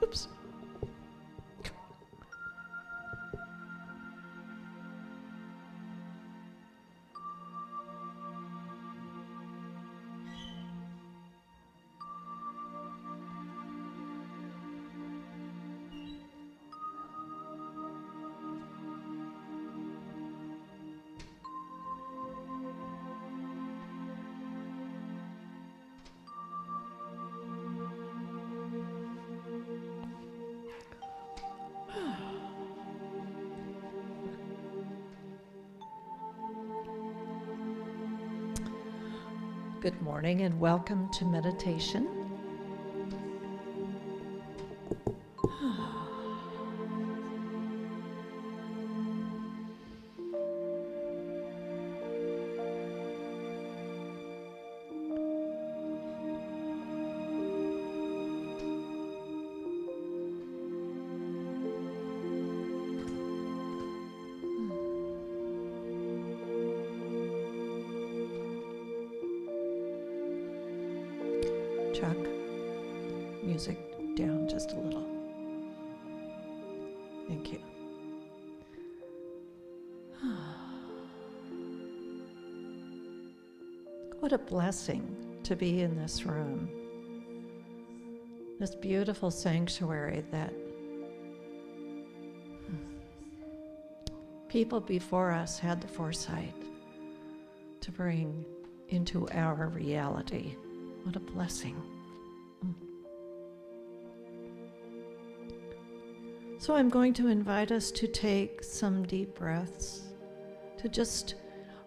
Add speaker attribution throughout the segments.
Speaker 1: Oops. Good morning and welcome to meditation. Chuck, music down just a little. Thank you. What a blessing to be in this room. This beautiful sanctuary that people before us had the foresight to bring into our reality. What a blessing. So I'm going to invite us to take some deep breaths, to just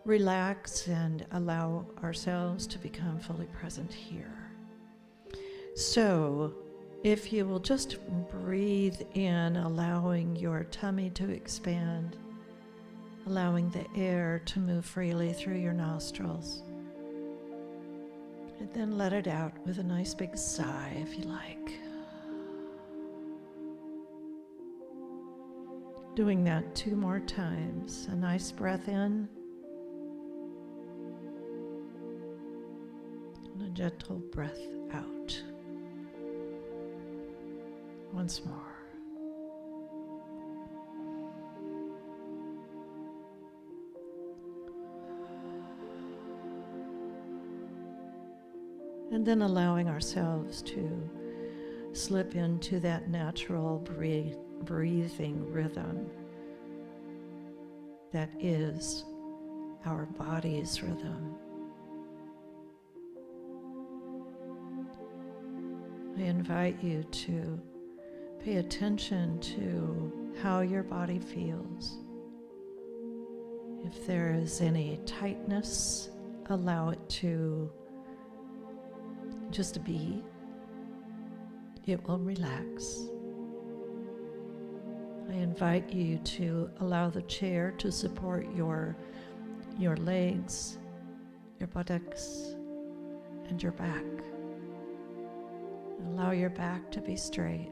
Speaker 1: relax and allow ourselves to become fully present here. So if you will just breathe in, allowing your tummy to expand, allowing the air to move freely through your nostrils. And then let it out with a nice big sigh if you like. Doing that 2 more times. A nice breath in. And a gentle breath out. Once more. And then allowing ourselves to slip into that natural breathing rhythm that is our body's rhythm. I invite you to pay attention to how your body feels. If there is any tightness, allow it to just be. It will relax. I invite you to allow the chair to support your legs, your buttocks, and your back. Allow your back to be straight,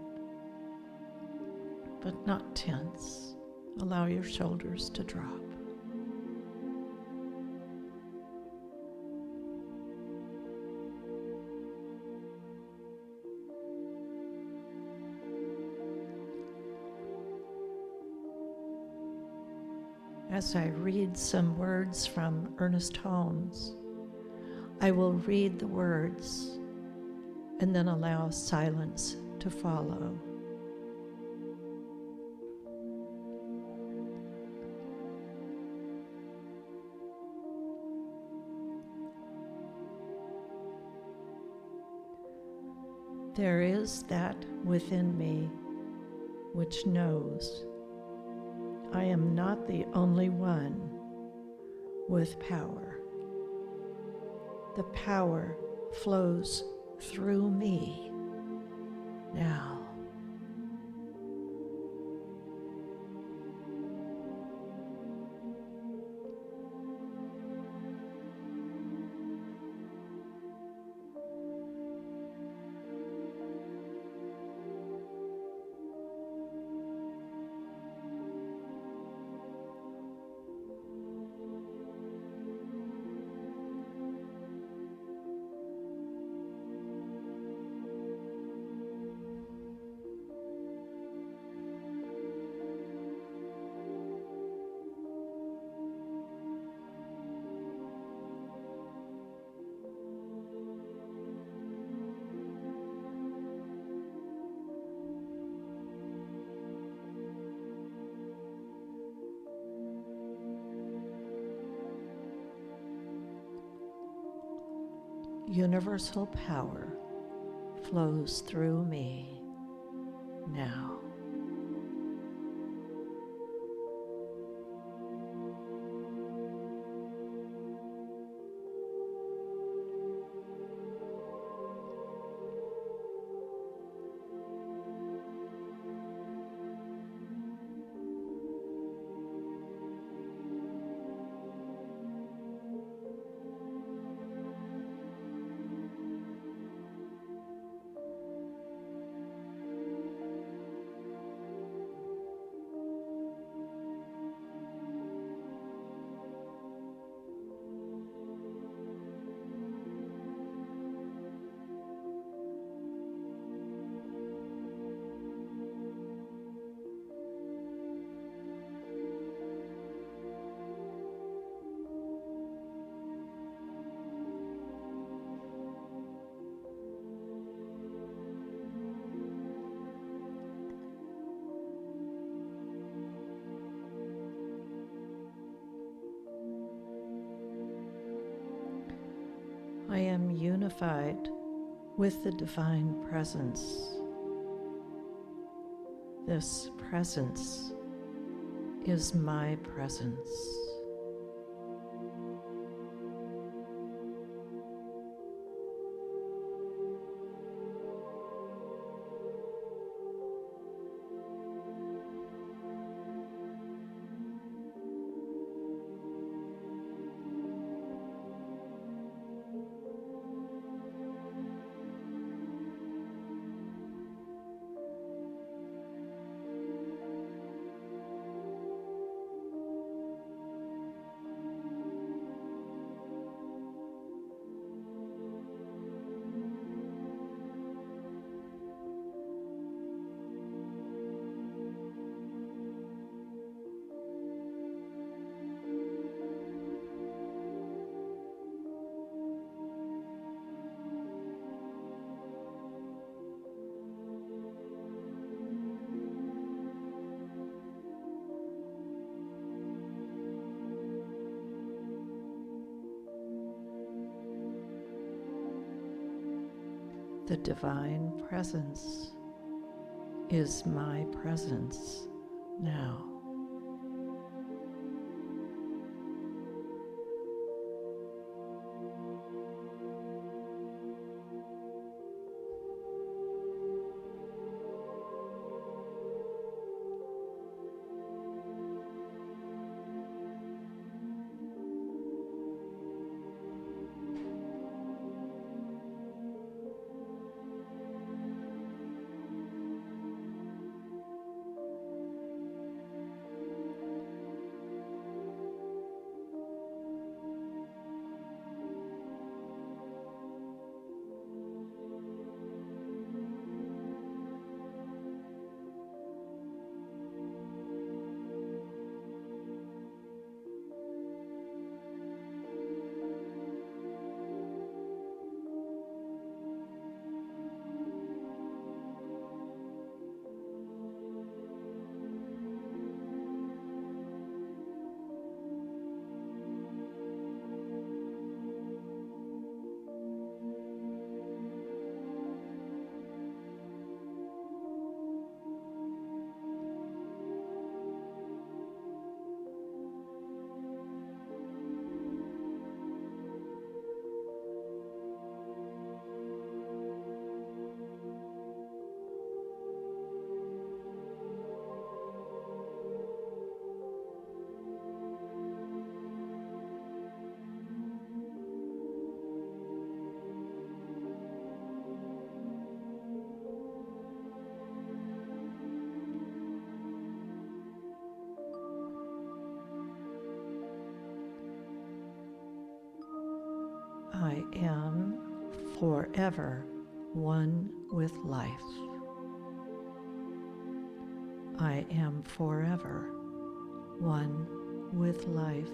Speaker 1: but not tense. Allow your shoulders to drop. As I read some words from Ernest Holmes, I will read the words and then allow silence to follow. There is that within me which knows I am not the only one with power. The power flows through me now. universal power flows through me now. I am unified with the divine presence. This presence is my presence. The divine presence is my presence now. I am forever one with life. I am forever one with life.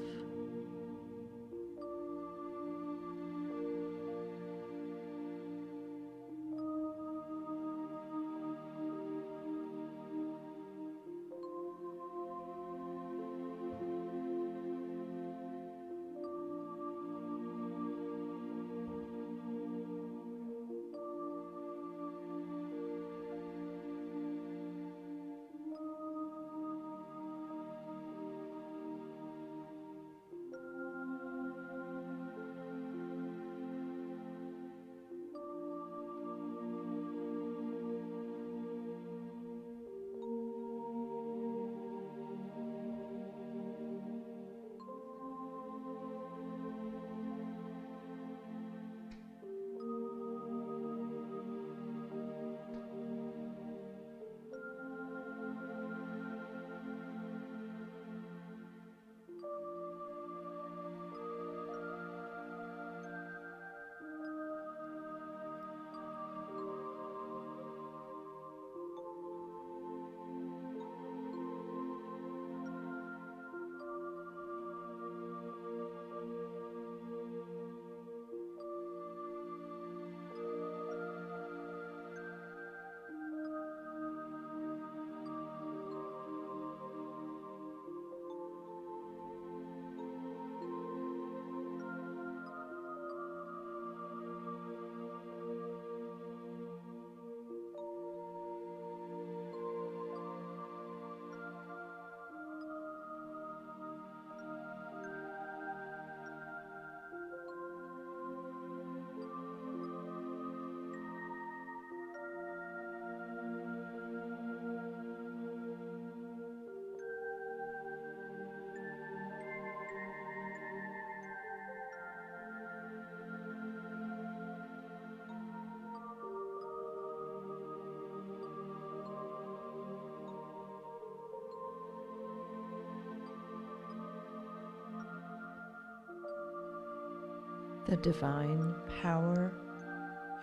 Speaker 1: the divine power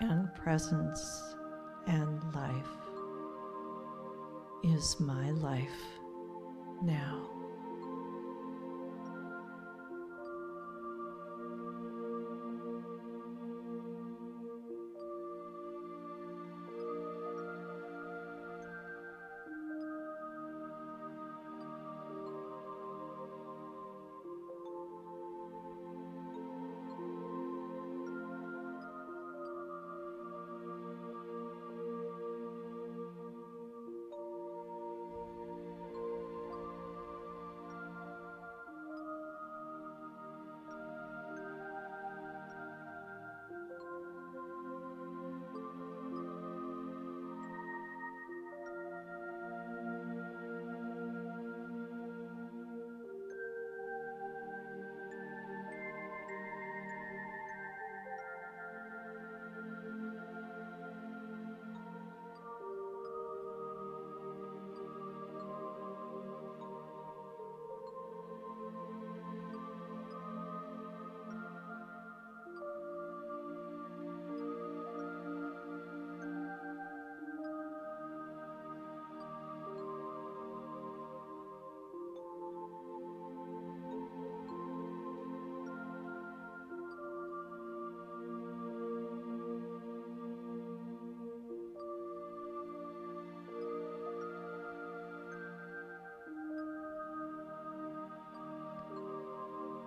Speaker 1: and presence and life is my life now.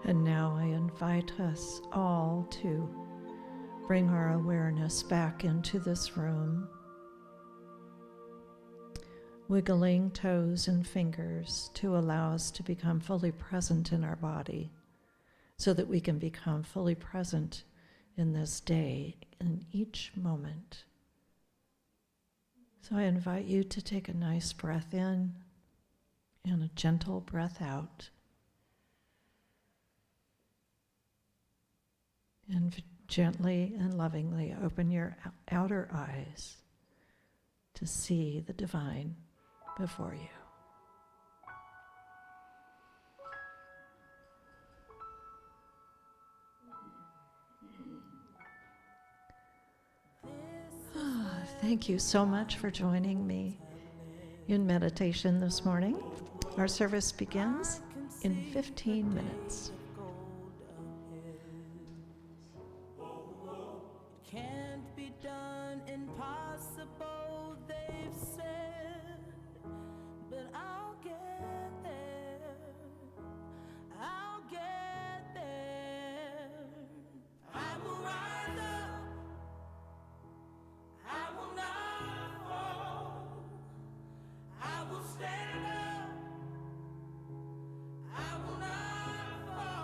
Speaker 1: And now I invite us all to bring our awareness back into this room, wiggling toes and fingers to allow us to become fully present in our body so that we can become fully present in this day, in each moment. So I invite you to take a nice breath in and a gentle breath out. And gently and lovingly open your outer eyes to see the divine before you. Thank you so much for joining me in meditation this morning. Our service begins in 15 minutes.
Speaker 2: Can't be done, impossible, they've said, but I'll get there, I'll get there. I will rise up, I will not fall, I will stand up, I will not fall.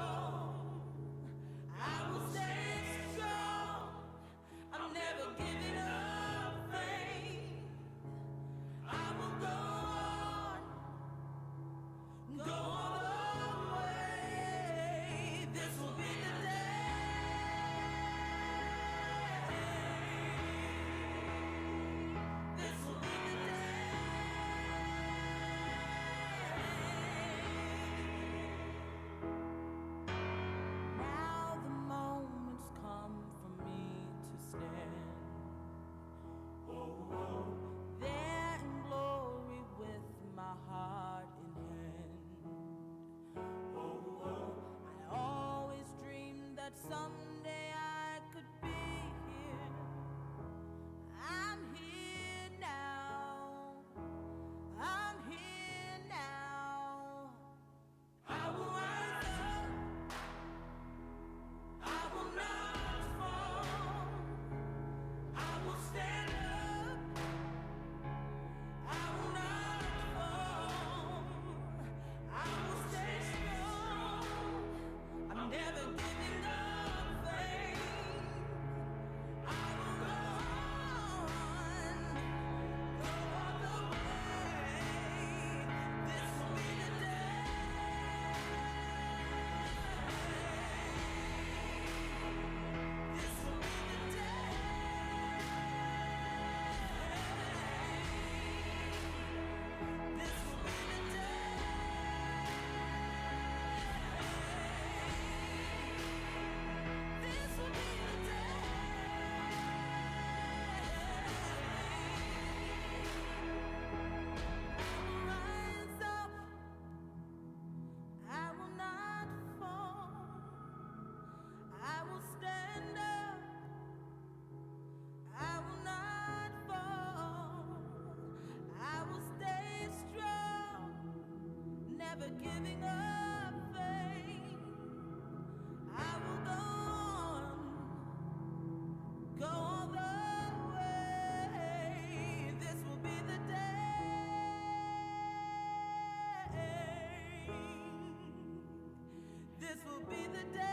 Speaker 2: be the day.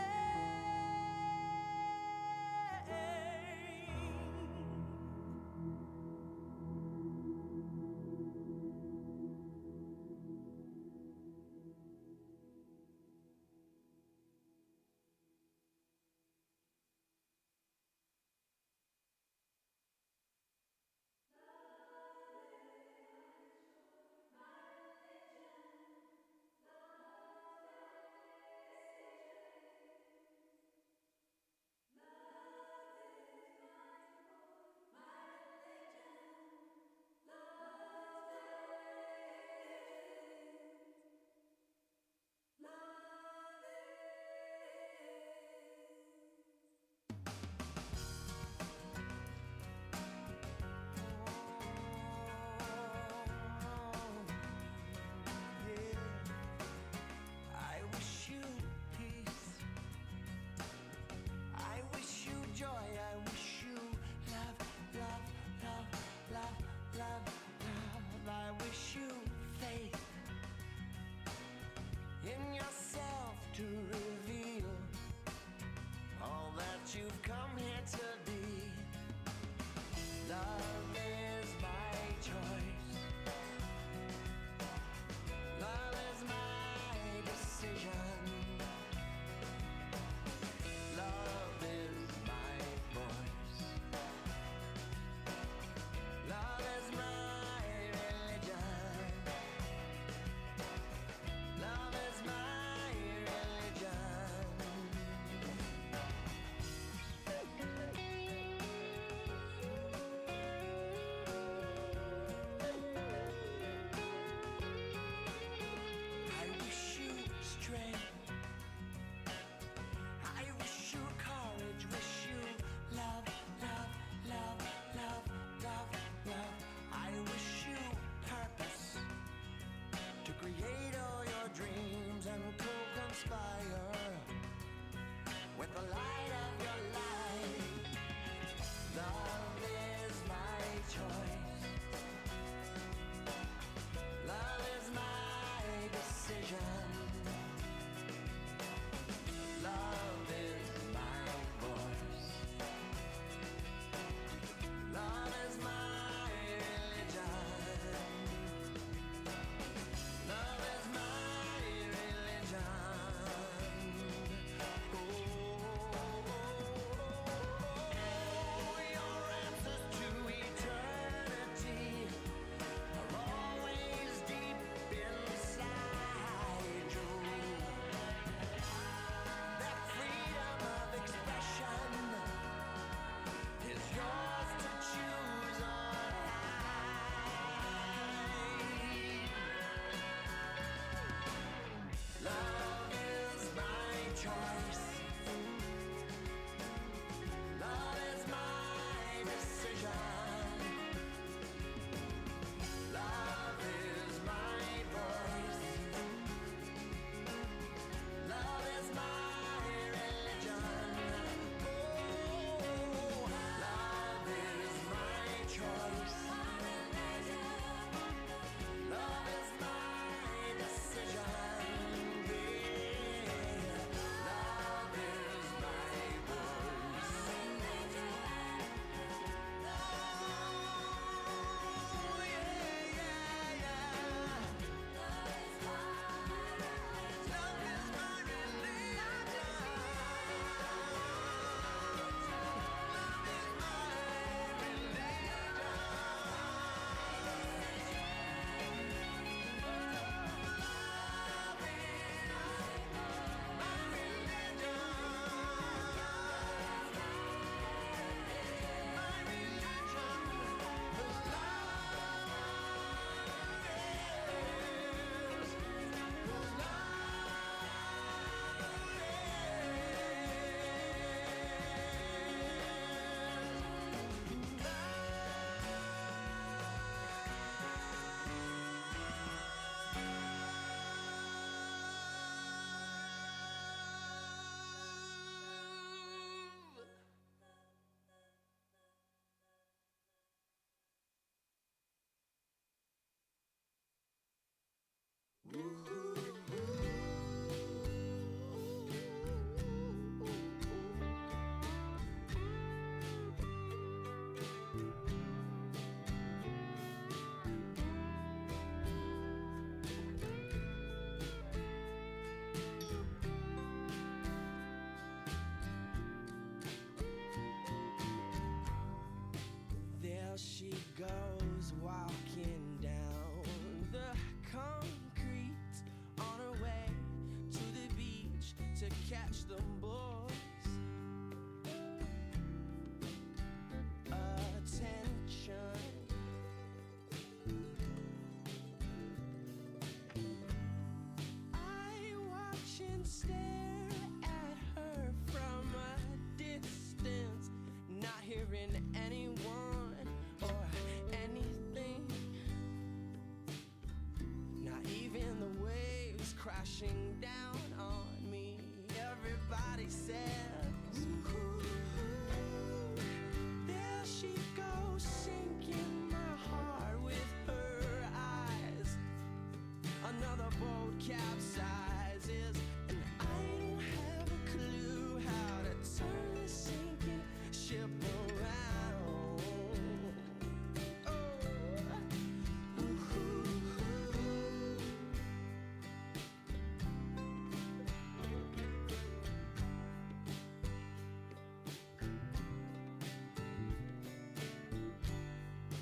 Speaker 2: catch the boys' attention. I watch and stare at her from a distance, not hearing anyone or anything, not even the waves crashing down on me. Everybody says, ooh, there she goes, sinking my heart with her eyes. Another boat capsizes, and I don't have a clue how to turn the sinking ship around. Oh, ooh.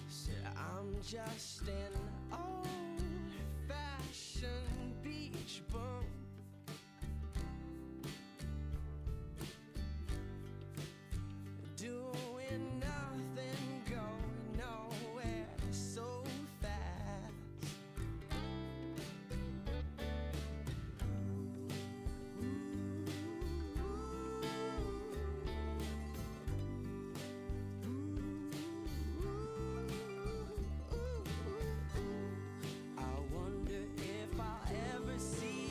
Speaker 2: Said I'm just an old-fashioned beach bum, doing nothing, going nowhere so fast. I wonder if I'll ever see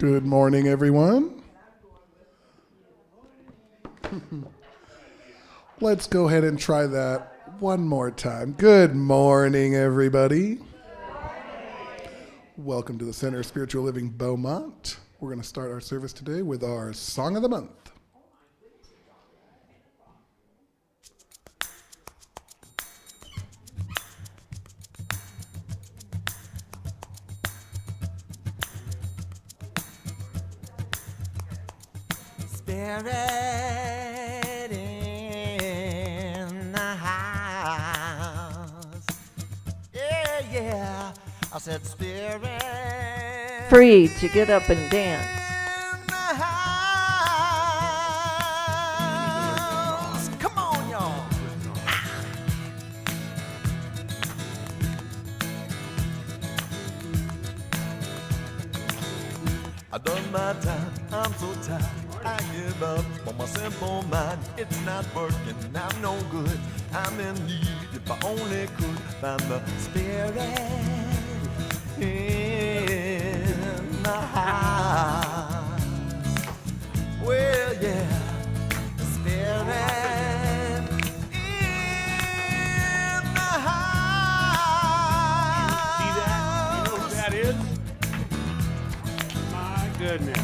Speaker 3: Good morning, everyone. Let's go ahead and try that one more time. Good morning, everybody. Welcome to the Center of Spiritual Living Beaumont. We're going to start our service today with our Song of the Month.
Speaker 2: Spirit in the house. Yeah, yeah. I said spirit.
Speaker 1: Free to get up and dance.
Speaker 2: In the house. Come on, y'all. I done my time, I'm so tired. I give up on my simple mind. It's not working, I'm no good. I'm in need if I only could find the spirit in the house. Well, yeah, the spirit in the house.
Speaker 4: See that? You know what that is? My goodness.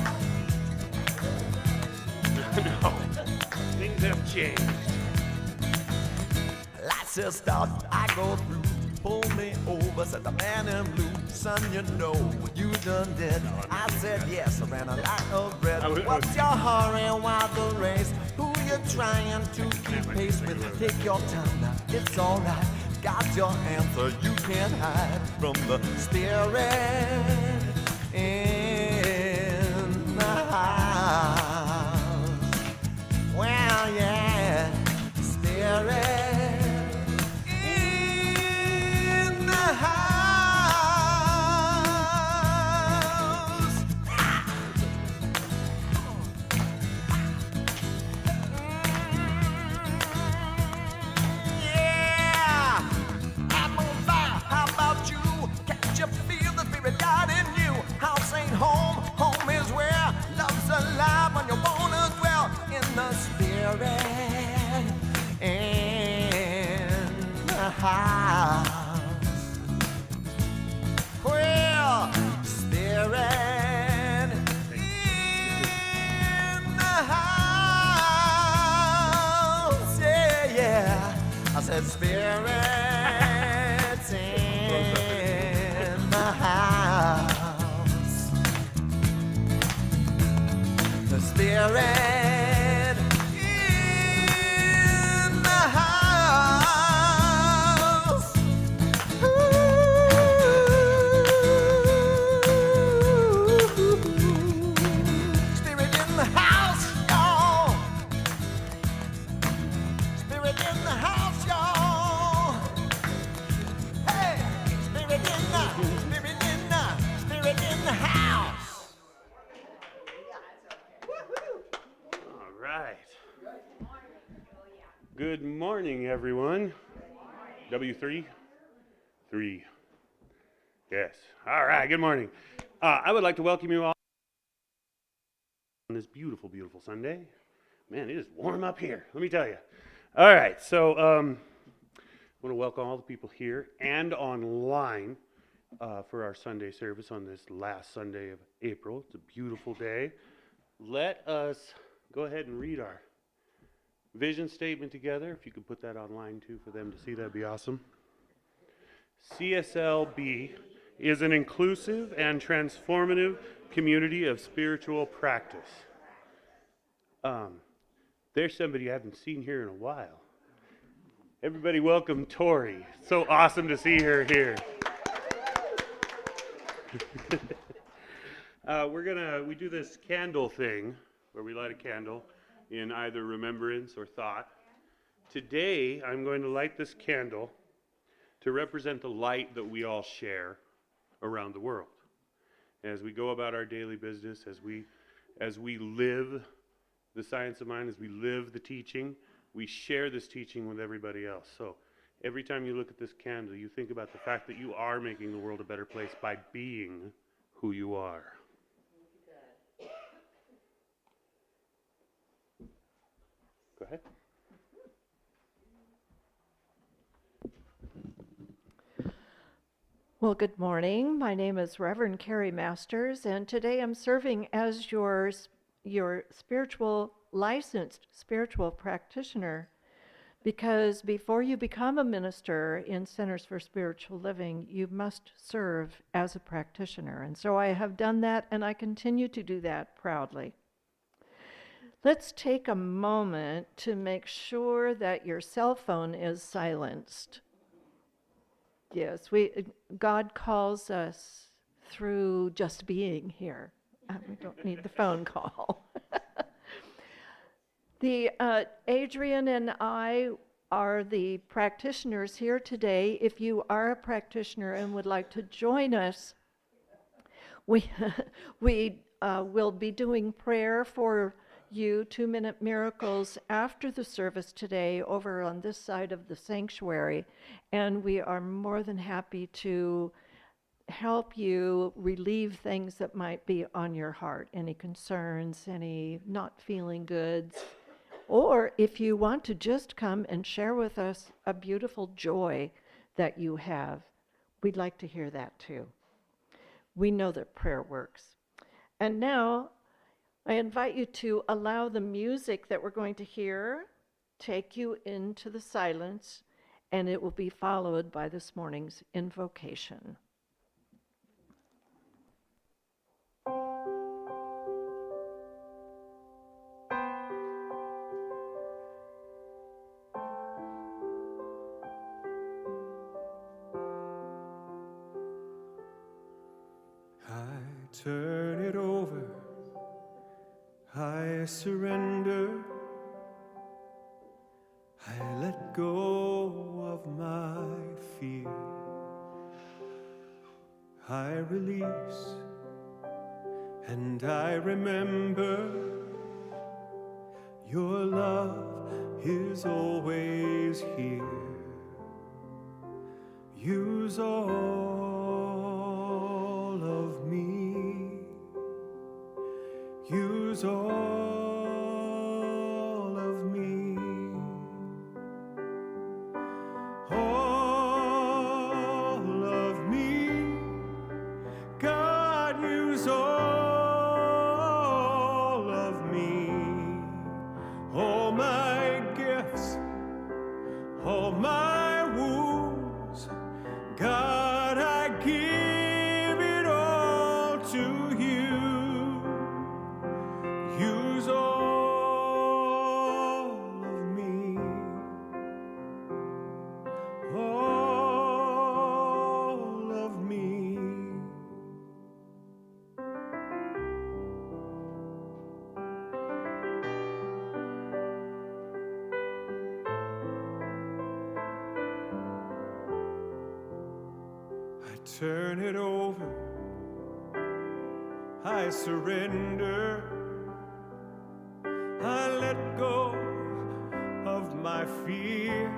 Speaker 4: No, things have changed.
Speaker 2: Lights just start, I go through. Pull me over, said the man in blue. Son, you know what you done did. I said yes, I ran a lot of bread. What's your hurry, why the race? Who you trying to keep pace with? Take your time now, it's alright. Got your answer, you can't hide from the spirit in the house. Well, yeah, spirit in the house. Yeah, I'm on fire. How about you? Can't you feel the spirit God in you? House ain't home, home is where love's alive when you wanna dwell in the spirit in the house. Well, spirit in the house. Yeah, yeah. I said spirits in the house. The spirit in the house. Spirit in the house, y'all. Spirit in the house, y'all. Hey, spirit in the house.
Speaker 4: All right. Good morning, everyone. W3? 3. Yes. All right, good morning. I would like to welcome you all on this beautiful, beautiful Sunday. Man, it is warm up here, let me tell you. All right, so I want to welcome all the people here and online for our Sunday service on this last Sunday of April. It's a beautiful day. Let us go ahead and read our vision statement together. If you could put that online too for them to see, that'd be awesome. CSLB is an inclusive and transformative community of spiritual practice. There's somebody I haven't seen here in a while. Everybody welcome Tori. So awesome to see her here. We do this candle thing where we light a candle in either remembrance or thought. Today, I'm going to light this candle to represent the light that we all share around the world. As we go about our daily business, as we live the science of mind, as we live the teaching, we share this teaching with everybody else. So every time you look at this candle, you think about the fact that you are making the world a better place by being who you are. ahead.
Speaker 1: Well, good morning. My name is Reverend Carrie Masters, and today I'm serving as your licensed spiritual practitioner, because before you become a minister in Centers for Spiritual Living, you must serve as a practitioner. And so I have done that, and I continue to do that proudly. Let's take a moment to make sure that your cell phone is silenced. Yes, God calls us through just being here. We don't need the phone call. Adrian and I are the practitioners here today. If you are a practitioner and would like to join us, we will be doing prayer for you, 2-minute miracles, after the service today over on this side of the sanctuary, and we are more than happy to help you relieve things that might be on your heart, any concerns, any not feeling goods, or if you want to just come and share with us a beautiful joy that you have, we'd like to hear that too. We know that prayer works. And now I invite you to allow the music that we're going to hear take you into the silence, and it will be followed by this morning's invocation.
Speaker 2: I turn it over, I surrender, I let go of my fear, I release, and I remember your love is always here. Use all of me, use all of me, all of me, God, use all of me, all my gifts, all my wounds, God, I give it all to you. Use all of me, all of me. I turn it over, I surrender, I let go of my fear,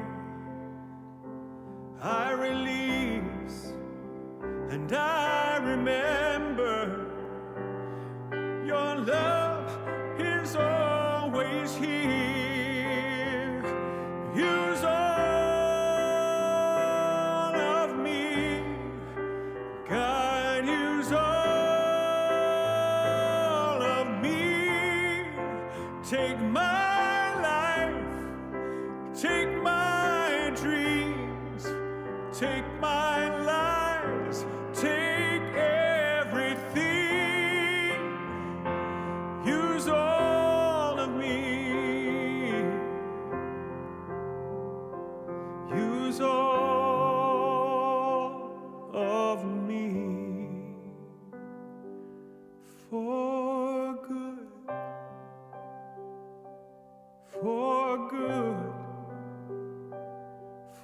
Speaker 2: I release, and I remember your love is always here. Use all of me, God, use all of me. Take my life, take my dreams, take my lies, take everything. Use all of me, use all of me, for good, for good,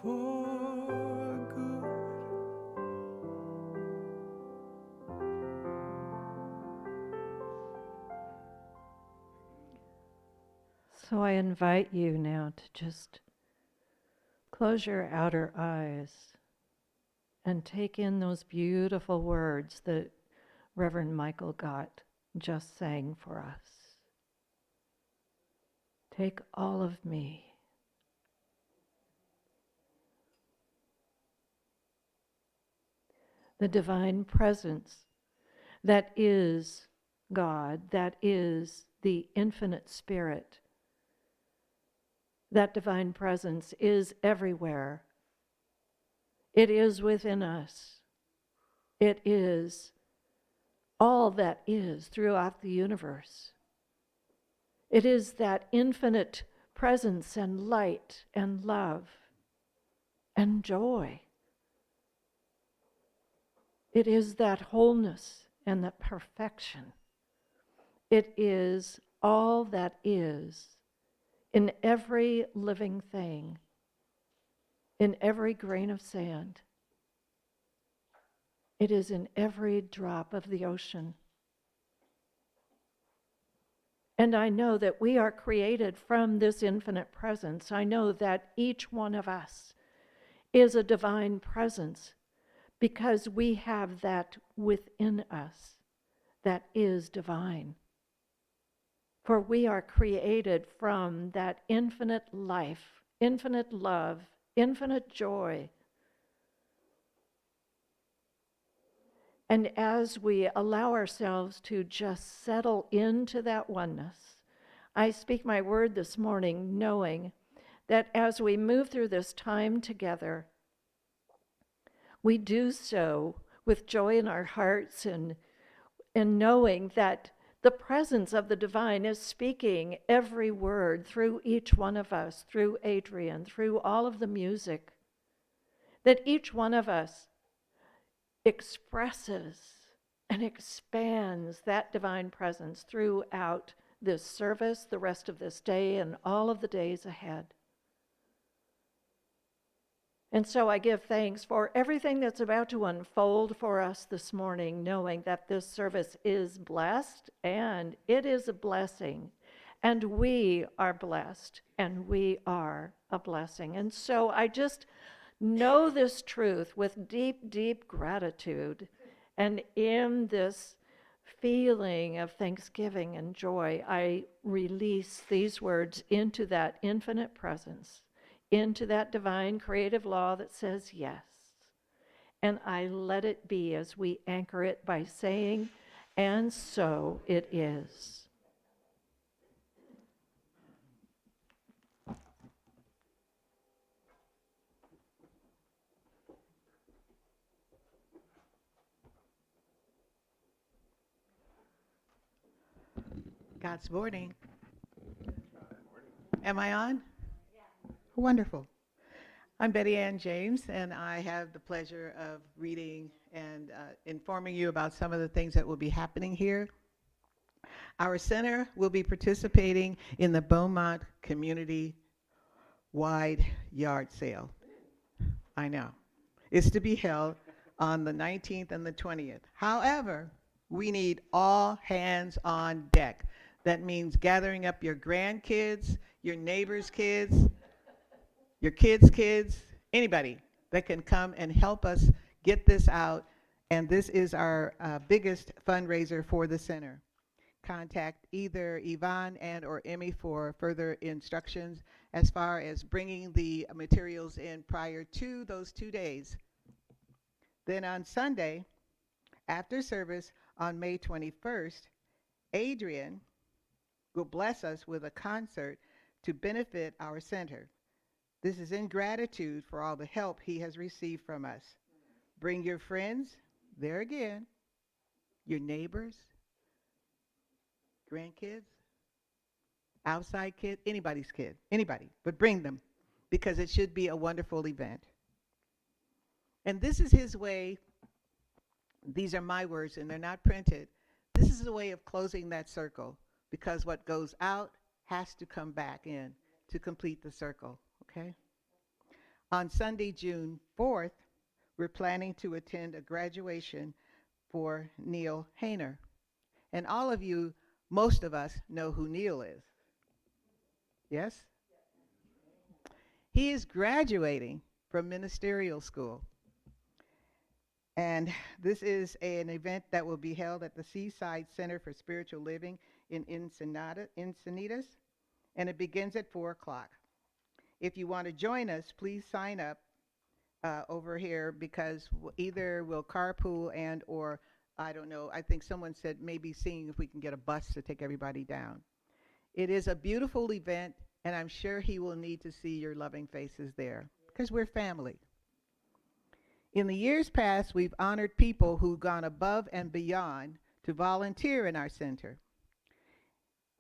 Speaker 2: for good.
Speaker 1: So I invite you now to just close your outer eyes and take in those beautiful words that Reverend Michael Gott just sang for us. Take all of me. The divine presence that is God, that is the infinite spirit. That divine presence is everywhere. It is within us. It is all that is throughout the universe. It is that infinite presence and light and love and joy. It is that wholeness and that perfection. It is all that is in every living thing, in every grain of sand. It is in every drop of the ocean. And I know that we are created from this infinite presence. I know that each one of us is a divine presence because we have that within us that is divine. For we are created from that infinite life, infinite love, infinite joy. And as we allow ourselves to just settle into that oneness, I speak my word this morning knowing that as we move through this time together, we do so with joy in our hearts and knowing that the presence of the divine is speaking every word through each one of us, through Adrian, through all of the music, that each one of us expresses and expands that divine presence throughout this service, the rest of this day, and all of the days ahead. And so I give thanks for everything that's about to unfold for us this morning, knowing that this service is blessed and it is a blessing. And we are blessed and we are a blessing. And so I just know this truth with deep, deep gratitude. And in this feeling of thanksgiving and joy, I release these words into that infinite presence, into that divine creative law that says yes. And I let it be as we anchor it by saying, and so it is.
Speaker 5: God's morning. Am I on? Yeah. Wonderful. I'm Betty Ann James, and I have the pleasure of reading and informing you about some of the things that will be happening here. Our center will be participating in the Beaumont Community-wide yard sale. I know. It's to be held on the 19th and the 20th. However, we need all hands on deck. That means gathering up your grandkids, your neighbors' kids, your kids' kids, anybody that can come and help us get this out. And this is our biggest fundraiser for the center. Contact either Yvonne and or Emmy for further instructions as far as bringing the materials in prior to those 2 days. Then on Sunday, after service on May 21st, Adrian will bless us with a concert to benefit our center. This is in gratitude for all the help he has received from us. Bring your friends, there again, your neighbors, grandkids, outside kids, anybody's kid, anybody, but bring them because it should be a wonderful event. And this is his way, these are my words and they're not printed. This is a way of closing that circle because what goes out has to come back in to complete the circle, okay? On Sunday, June 4th, we're planning to attend a graduation for Neil Hayner. And all of you, most of us, know who Neil is. Yes? He is graduating from ministerial school. And this is an event that will be held at the Seaside Center for Spiritual Living in Encinitas. and it begins at 4 o'clock. If you want to join us, please sign up over here, because either we'll carpool and or, I don't know, I think someone said maybe seeing if we can get a bus to take everybody down. It is a beautiful event, and I'm sure he will need to see your loving faces there, because we're family. In the years past, we've honored people who've gone above and beyond to volunteer in our center.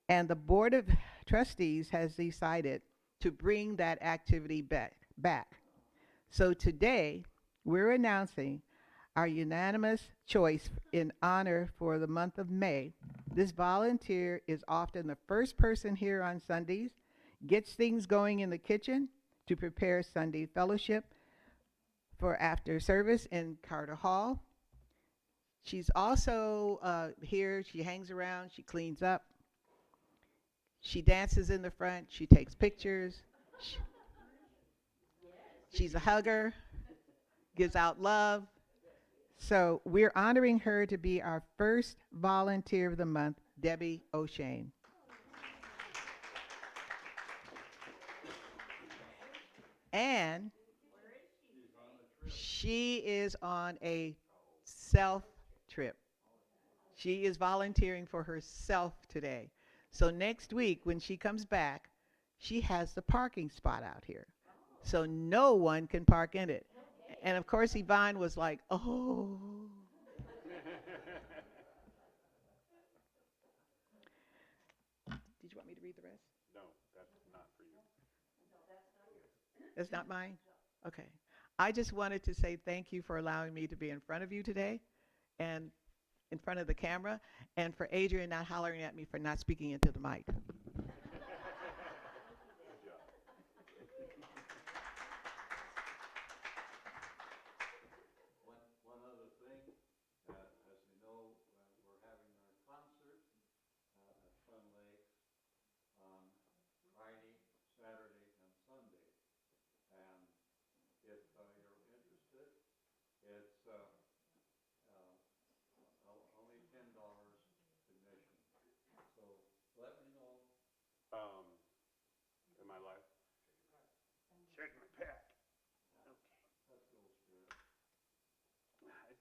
Speaker 5: And the Board of Trustees has decided to bring that activity back. So today, we're announcing our unanimous choice in honor for the month of May. This volunteer is often the first person here on Sundays, gets things going in the kitchen to prepare Sunday fellowship for after service in Carter Hall. She's also here, she hangs around, she cleans up, she dances in the front, she takes pictures, she's a hugger, gives out love. So we're honoring her to be our first volunteer of the month, Debbie O'Shane. And she is on a self trip. She is volunteering for herself today. So next week when she comes back, she has the parking spot out here. So no one can park in it. And of course Yvonne was like, oh. Did you want me to read the rest?
Speaker 4: No, that's not for you.
Speaker 5: That's not mine? Okay. I just wanted to say thank you for allowing me to be in front of you today and in front of the camera, and for Adrian not hollering at me for not speaking into the mic.
Speaker 6: One other thing, as you know, we're having our concert at Sun Lakes on Friday, Saturday, and Sunday. And if you're interested, it's only $10 admission. So let me know.
Speaker 4: Am I live? Check my pack. Okay.
Speaker 6: Let's go, Spirit.
Speaker 4: I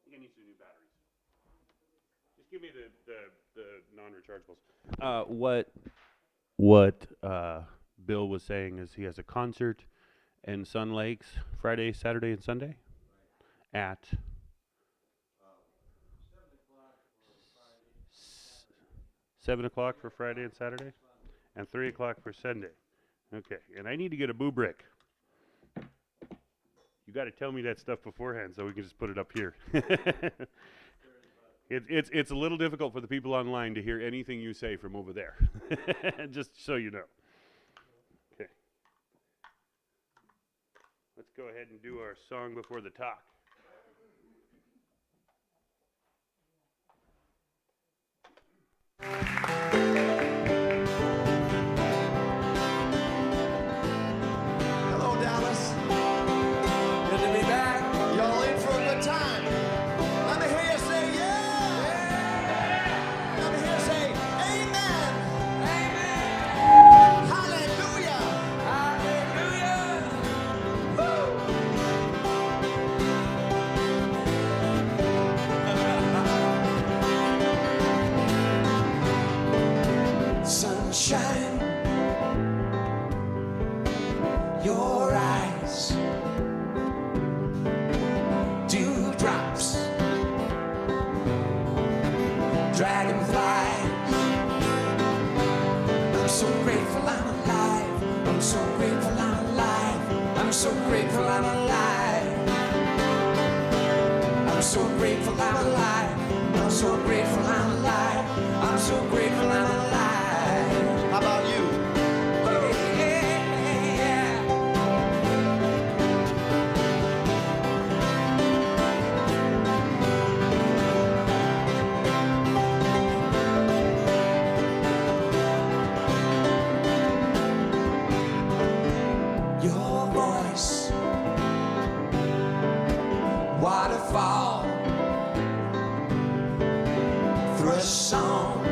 Speaker 4: think I need some new batteries. Just give me the non-rechargeables. What Bill was saying is he has a concert in Sun Lakes Friday, Saturday, and Sunday at 7 o'clock for Friday and Saturday, and 3 o'clock for Sunday. Okay, and I need to get a boo brick. You got to tell me that stuff beforehand so we can just put it up here. It's a little difficult for the people online to hear anything you say from over there. Just so you know. Okay. Let's go ahead and do our song before the talk.
Speaker 2: Hello, Dallas. Good to be back. Y'all in for a good time. Let me hear you say yeah. Let me hear you say amen. Amen. Hallelujah. Hallelujah. Sunshine. Your eyes, dewdrops, dragonflies. I'm so grateful I'm alive. I'm so grateful I'm alive. I'm so grateful I'm alive. I'm so grateful I'm alive. I'm so grateful I'm alive. I'm so grateful I'm alive. How about you? Your voice, waterfall, through a song.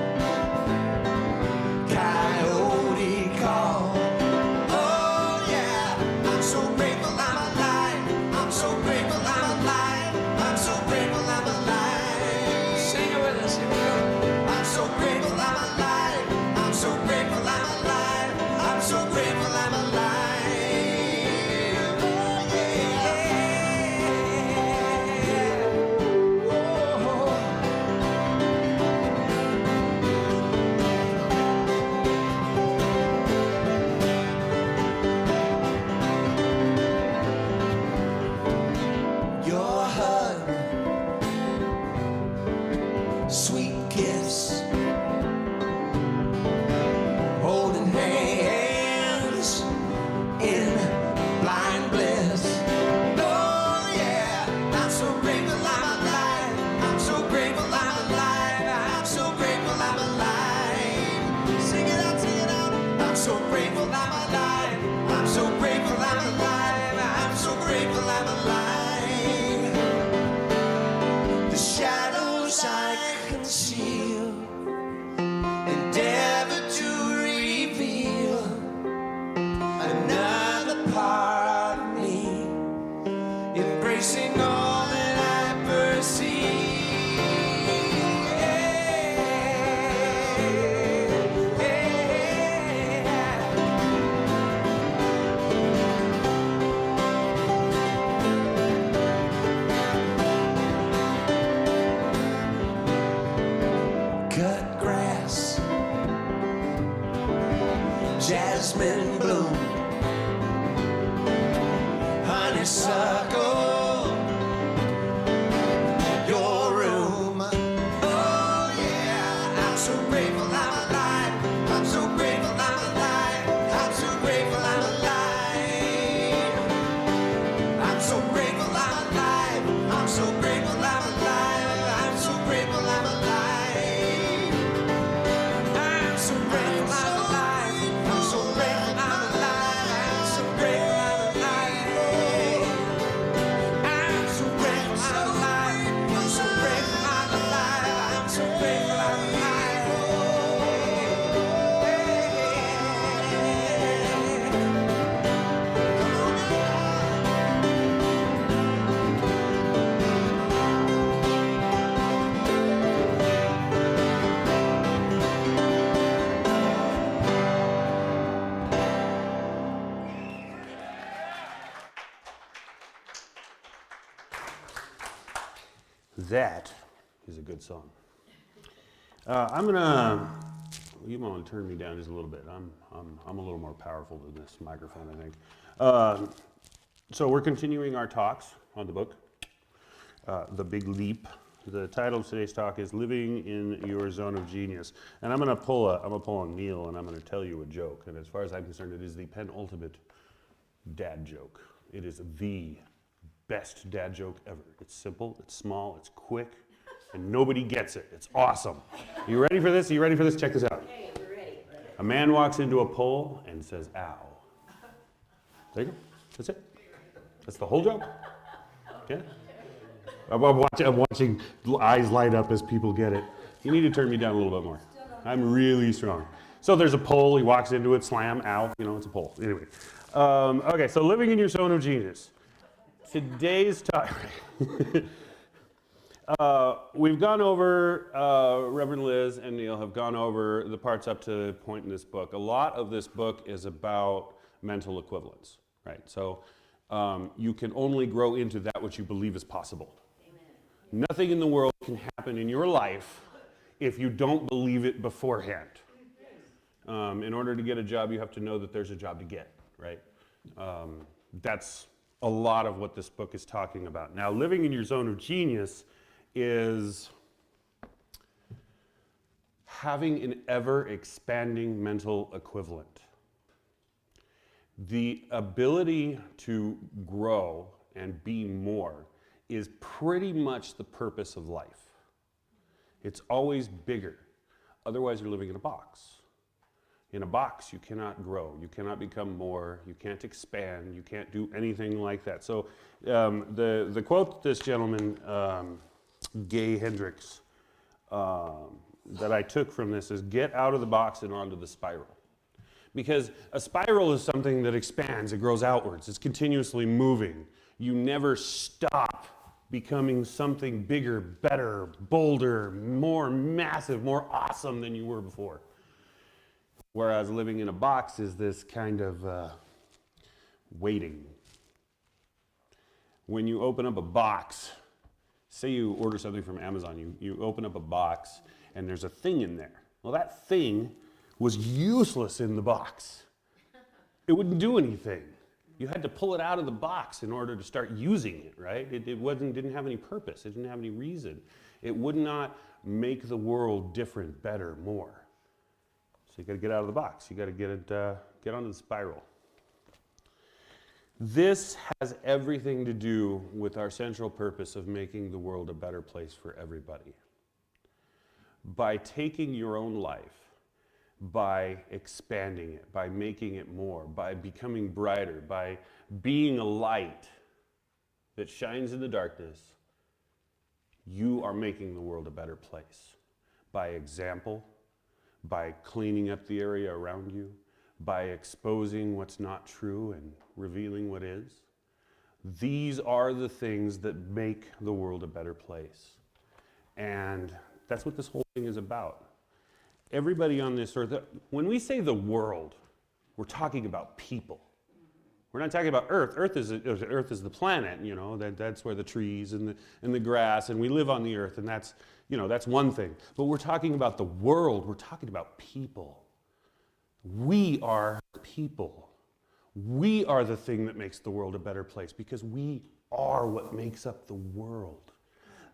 Speaker 2: jasmine bloom, honeysuckle, your room. Oh yeah, I'm so grateful I'm alive. I'm so grateful I'm alive. I'm so grateful I'm alive. I'm so grateful I'm alive. I'm so grateful I'm alive. I'm so grateful I'm alive. I'm so grateful I'm alive. I'm so grateful I'm alive. I'm so grateful I'm alive. I'm so grateful I'm alive. I'm so grateful I'm alive. I'm so grateful I'm alive.
Speaker 4: That is a good song. I'm gonna. You might want to turn me down just a little bit. I'm a little more powerful than this microphone, I think. So we're continuing our talks on the book, The Big Leap. The title of today's talk is "Living in Your Zone of Genius," and I'm gonna pull a Neil, and I'm gonna tell you a joke. And as far as I'm concerned, it is the penultimate dad joke. It is the best dad joke ever. It's simple, it's small, it's quick, and nobody gets it. It's awesome. You ready for this? Are you ready for this? Check this out.
Speaker 7: Hey, we're ready.
Speaker 4: A man walks into a pole and says, "Ow." There you go. That's it. That's the whole joke. Yeah. I'm watching eyes light up as people get it. You need to turn me down a little bit more. I'm really strong. So there's a pole. He walks into it, slam, ow. You know, it's a pole. Anyway. Okay, so living in your zone of genius. Today's talk, we've gone over, Reverend Liz and Neil have gone over the parts up to the point in this book. A lot of this book is about mental equivalence, right? So you can only grow into that which you believe is possible. Amen. Nothing in the world can happen in your life if you don't believe it beforehand. In order to get a job, you have to know that there's a job to get, right? That's a lot of what this book is talking about. Now, living in your zone of genius is having an ever-expanding mental equivalent. The ability to grow and be more is pretty much the purpose of life. It's always bigger. Otherwise, you're living in a box. In a box, you cannot grow, you cannot become more, you can't expand, you can't do anything like that. So the quote that this gentleman, Gay Hendricks, that I took from this is, "Get out of the box and onto the spiral." Because a spiral is something that expands, it grows outwards, it's continuously moving. You never stop becoming something bigger, better, bolder, more massive, more awesome than you were before. Whereas living in a box is this kind of waiting. When you open up a box, say you order something from Amazon, you open up a box and there's a thing in there. Well, that thing was useless in the box. It wouldn't do anything. You had to pull it out of the box in order to start using it, right? It didn't have any purpose. It didn't have any reason. It would not make the world different, better, more. So you got to get out of the box. You got to get onto the spiral. This has everything to do with our central purpose of making the world a better place for everybody. By taking your own life, by expanding it, by making it more, by becoming brighter, by being a light that shines in the darkness, you are making the world a better place. By example, by cleaning up the area around you, by exposing what's not true and revealing what is. These are the things that make the world a better place. And that's what this whole thing is about. Everybody on this earth, when we say the world, we're talking about people. We're not talking about Earth. Earth is the planet, you know, that's where the trees and the grass, and we live on the earth, and that's, you know, that's one thing. But we're talking about the world. We're talking about people. We are people. We are the thing that makes the world a better place because we are what makes up the world.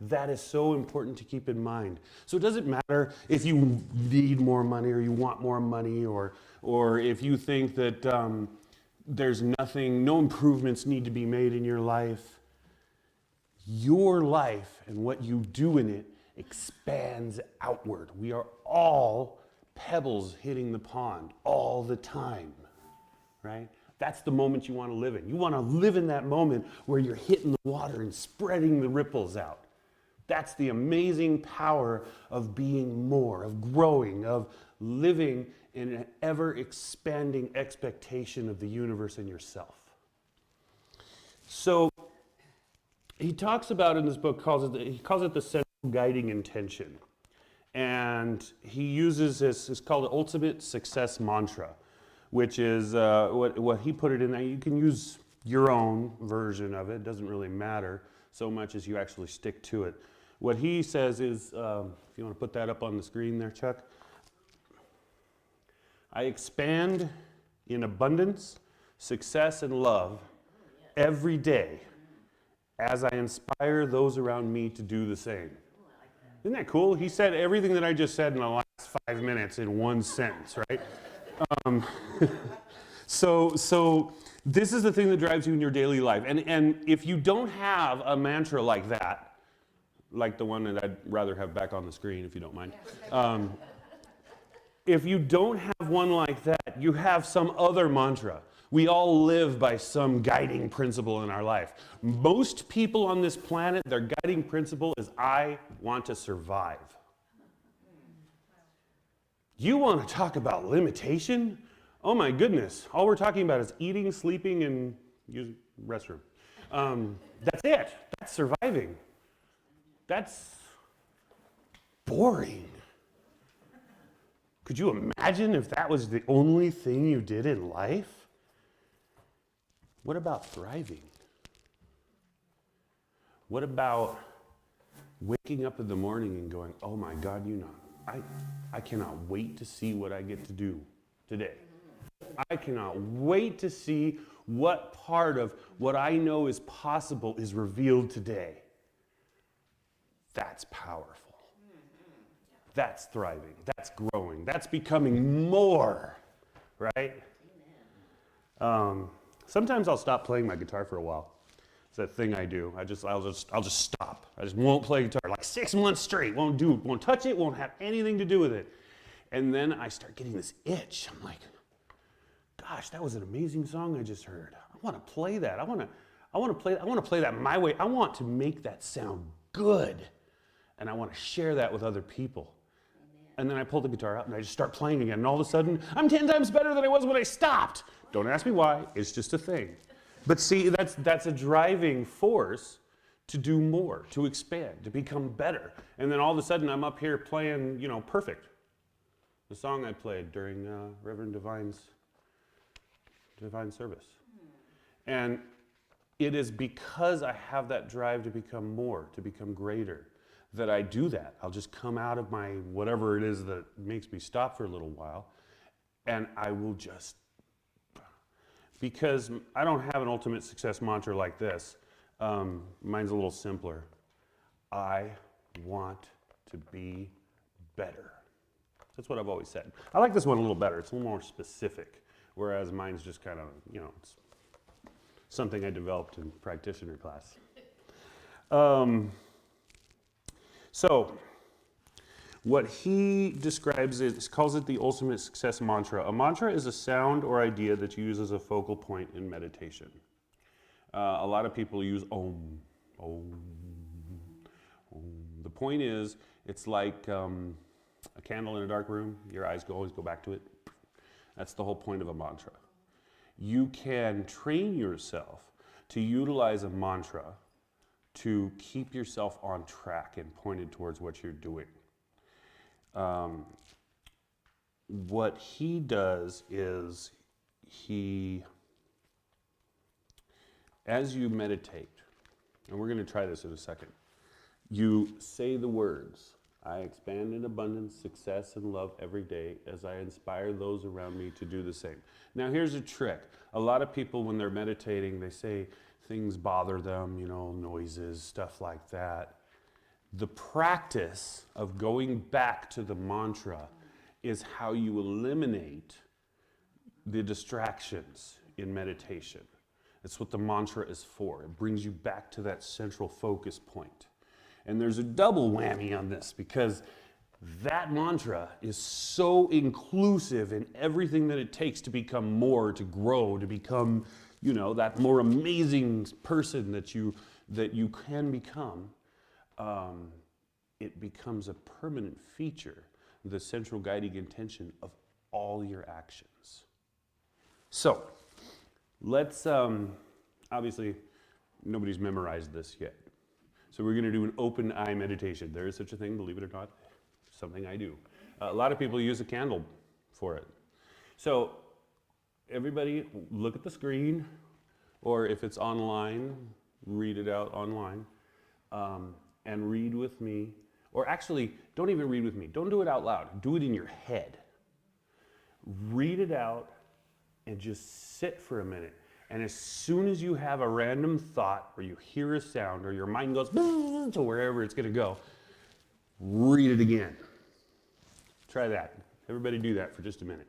Speaker 4: That is so important to keep in mind. So it doesn't matter if you need more money or you want more money or if you think that there's no improvements need to be made in your life. Your life and what you do in it expands outward. We are all pebbles hitting the pond all the time, right? That's the moment you want to live in. You want to live in that moment where you're hitting the water and spreading the ripples out. That's the amazing power of being more, of growing, of living in an ever-expanding expectation of the universe and yourself. So he talks about in this book, he calls it the central guiding intention. And he uses this, it's called the ultimate success mantra, which is what he put it in there. You can use your own version of it. It doesn't really matter so much as you actually stick to it. What he says is, if you want to put that up on the screen there, Chuck. I expand in abundance, success, and love every day as I inspire those around me to do the same. Isn't that cool? He said everything that I just said in the last 5 minutes in one sentence, right? So this is the thing that drives you in your daily life. And if you don't have a mantra like that, like the one that I'd rather have back on the screen, if you don't mind. If you don't have one like that, you have some other mantra. We all live by some guiding principle in our life. Most people on this planet, their guiding principle is, I want to survive. You want to talk about limitation? Oh my goodness. All we're talking about is eating, sleeping, and using the restroom. That's it. That's surviving. That's boring. Could you imagine if that was the only thing you did in life? What about thriving? What about waking up in the morning and going, oh my God, I cannot wait to see what I get to do today. I cannot wait to see what part of what I know is possible is revealed today. That's powerful. That's thriving. That's growing. That's becoming more, right? Sometimes I'll stop playing my guitar for a while. It's that thing I do. I'll just stop. I just won't play guitar like 6 months straight. Won't touch it. Won't have anything to do with it. And then I start getting this itch. I'm like, gosh, that was an amazing song I just heard. I want to play that. I want to play that my way. I want to make that sound good. And I want to share that with other people. And then I pull the guitar out and I just start playing again. And all of a sudden, I'm 10 times better than I was when I stopped. Don't ask me why. It's just a thing. But see, that's a driving force to do more, to expand, to become better. And then all of a sudden, I'm up here playing, Perfect. The song I played during Reverend Divine's Divine service. And it is because I have that drive to become more, to become greater, that I do that. I'll just come out of my whatever it is that makes me stop for a little while, and I will just, because I don't have an ultimate success mantra like this. Mine's a little simpler. I want to be better. That's what I've always said. I like this one a little better. It's a little more specific, whereas mine's just kind of, it's something I developed in practitioner class. So, what he describes calls it the ultimate success mantra. A mantra is a sound or idea that you use as a focal point in meditation. A lot of people use Om, Om, Om. The point is, it's like a candle in a dark room. Your eyes always go back to it. That's the whole point of a mantra. You can train yourself to utilize a mantra to keep yourself on track and pointed towards what you're doing. What he does is as you meditate, and we're going to try this in a second, you say the words, I expand in abundance, success, and love every day as I inspire those around me to do the same. Now here's a trick. A lot of people when they're meditating, they say things bother them, you know, noises, stuff like that. The practice of going back to the mantra is how you eliminate the distractions in meditation. That's what the mantra is for. It brings you back to that central focus point. And there's a double whammy on this because that mantra is so inclusive in everything that it takes to become more, to grow, to become, you know, that more amazing person that you can become. It becomes a permanent feature, the central guiding intention of all your actions. So, let's, obviously, nobody's memorized this yet. So we're going to do an open eye meditation. There is such a thing, believe it or not, something I do. A lot of people use a candle for it. So everybody look at the screen, or if it's online, read it out online, and read with me. Or actually, don't even read with me. Don't do it out loud. Do it in your head. Read it out and just sit for a minute. And as soon as you have a random thought or you hear a sound or your mind goes to wherever it's going to go, read it again. Try that. Everybody do that for just a minute.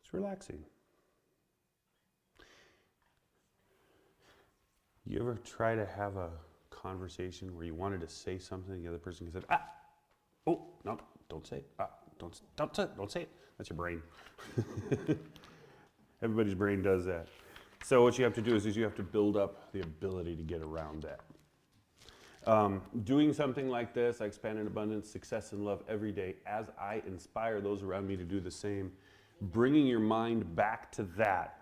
Speaker 4: It's relaxing. You ever try to have a conversation where you wanted to say something, the other person said, oh, no, don't say it, don't say it. That's your brain. Everybody's brain does that. So what you have to do is you have to build up the ability to get around that. Doing something like this, I expand in abundance, success, and love every day as I inspire those around me to do the same. Bringing your mind back to that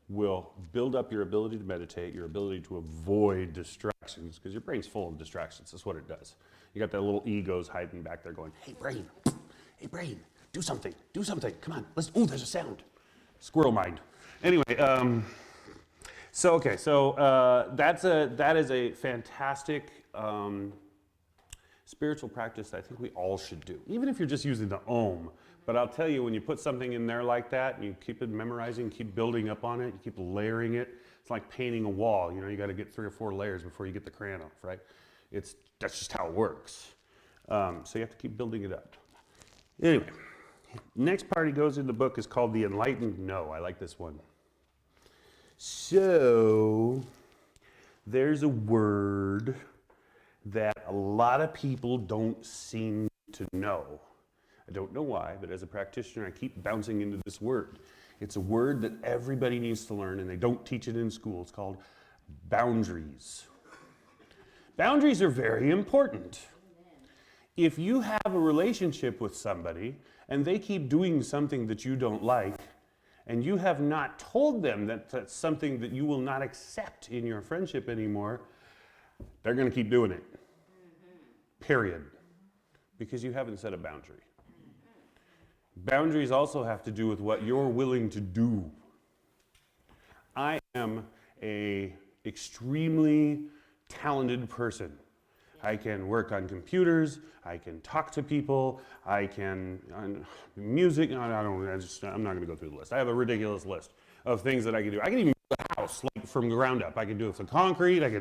Speaker 4: will build up your ability to meditate, your ability to avoid distractions, because your brain's full of distractions. That's what it does. You got that little egos hiding back there going, hey brain, do something, come on, oh, there's a sound. Squirrel mind. Anyway, that is a fantastic spiritual practice I think we all should do, even if you're just using the Om. But I'll tell you, when you put something in there like that, and you keep it memorizing, keep building up on it, you keep layering it, it's like painting a wall. You know, you got to get 3 or 4 layers before you get the crayon off, right? That's just how it works. So you have to keep building it up. Anyway, next part he goes in the book is called The Enlightened No. I like this one. So there's a word that a lot of people don't seem to know. I don't know why, but as a practitioner, I keep bouncing into this word. It's a word that everybody needs to learn, and they don't teach it in school. It's called boundaries. Boundaries are very important. If you have a relationship with somebody, and they keep doing something that you don't like, and you have not told them that that's something that you will not accept in your friendship anymore, they're going to keep doing it. Period. Because you haven't set a boundary. Boundaries also have to do with what you're willing to do. I am an extremely talented person. I can work on computers, I can talk to people, I can, music, I'm not going to go through the list. I have a ridiculous list of things that I can do. I can even build a house like from the ground up. I can do it with concrete, I